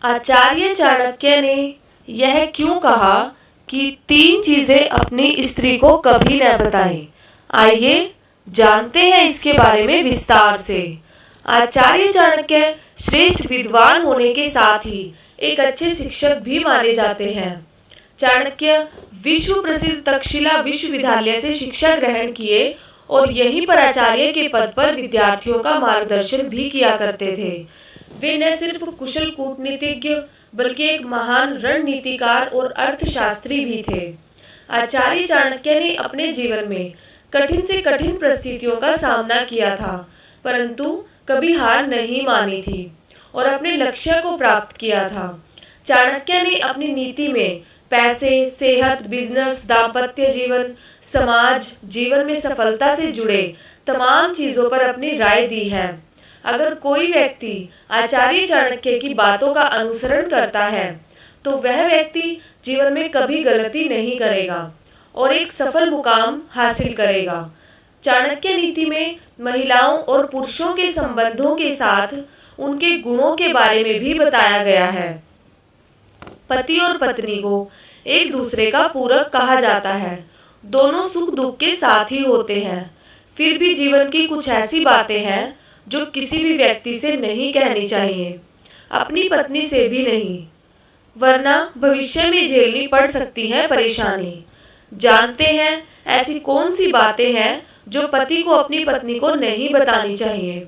आचार्य चाणक्य ने यह क्यों कहा कि 3 चीजें अपनी स्त्री को कभी न बताएं? आइए जानते हैं इसके बारे में विस्तार से। आचार्य चाणक्य श्रेष्ठ विद्वान होने के साथ ही एक अच्छे शिक्षक भी माने जाते हैं। चाणक्य विश्व प्रसिद्ध तक्षशिला विश्वविद्यालय से शिक्षा ग्रहण किए और यहीं पर आचार्य के पद पर विद्यार्थियों का मार्गदर्शन भी किया करते थे। वे न सिर्फ कुशल कूटनीतिज्ञ बल्कि एक महान रणनीतिकार और अर्थशास्त्री भी थे। आचार्य चाणक्य ने अपने जीवन में कठिन से कठिन परिस्थितियों का सामना किया था, परंतु कभी हार नहीं मानी थी और अपने लक्ष्य को प्राप्त किया था। चाणक्य ने अपनी नीति में पैसे, सेहत, बिजनेस, दाम्पत्य जीवन, समाज जीवन में सफलता से जुड़े तमाम चीजों पर अपनी राय दी है। अगर कोई व्यक्ति आचार्य चाणक्य की बातों का अनुसरण करता है तो वह व्यक्ति जीवन में कभी गलती नहीं करेगा और एक सफल मुकाम हासिल करेगा। चाणक्य नीति में महिलाओं और पुरुषों के संबंधों के साथ उनके गुणों के बारे में भी बताया गया है। पति और पत्नी को एक दूसरे का पूरक कहा जाता है। दोनों सुख दुख के साथ ही होते हैं। फिर भी जीवन की कुछ ऐसी बातें हैं जो किसी भी व्यक्ति से नहीं कहनी चाहिए, अपनी पत्नी से भी नहीं, वरना भविष्य में झेलनी पड़ सकती है परेशानी। जानते हैं ऐसी कौन सी बातें हैं जो पति को अपनी पत्नी को नहीं बतानी चाहिए।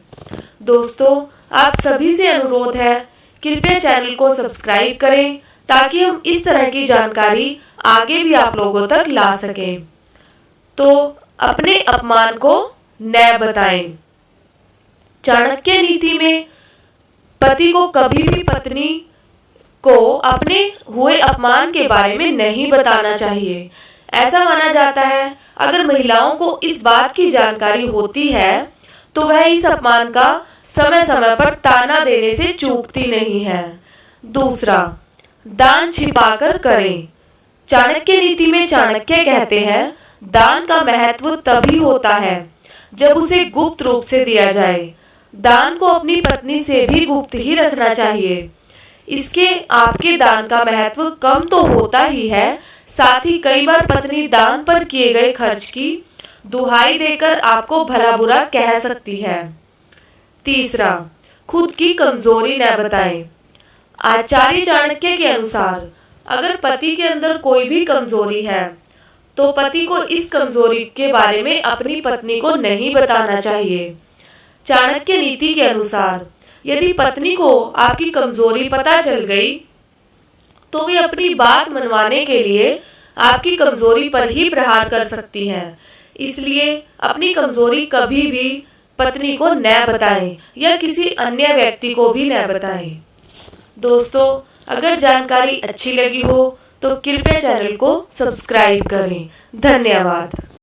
दोस्तों, आप सभी से अनुरोध है, कृपया चैनल को सब्सक्राइब करें ताकि हम इस तरह की जानकारी आगे भी आप लोगों तक ला सकें। तो अपने अपमान को न बताएं। चाणक्य नीति में पति को कभी भी पत्नी को अपने हुए अपमान के बारे में नहीं बताना चाहिए। ऐसा माना जाता है अगर महिलाओं को इस बात की जानकारी होती है तो वह इस अपमान का समय समय पर ताना देने से चूकती नहीं है। दूसरा, दान छिपाकर करें। चाणक्य नीति में चाणक्य कहते हैं दान का महत्व तभी होता है जब उसे गुप्त रूप से दिया जाए। दान को अपनी पत्नी से भी गुप्त ही रखना चाहिए। इसके आपके दान का महत्व कम तो होता ही है, साथ ही कई बार पत्नी दान पर किए गए खर्च की दुहाई देकर आपको भला बुरा कह सकती है। तीसरा, खुद की कमजोरी न बताएं। आचार्य चाणक्य के अनुसार अगर पति के अंदर कोई भी कमजोरी है तो पति को इस कमजोरी के बारे में अपनी पत्नी को नहीं बताना चाहिए। चाणक्य नीति के अनुसार यदि पत्नी को आपकी कमजोरी पता चल गई तो वे अपनी बात मनवाने के लिए आपकी कमजोरी पर ही प्रहार कर सकती हैं। इसलिए अपनी कमजोरी कभी भी पत्नी को न बताएं या किसी अन्य व्यक्ति को भी न बताएं। दोस्तों, अगर जानकारी अच्छी लगी हो तो कृपया चैनल को सब्सक्राइब करें। धन्यवाद।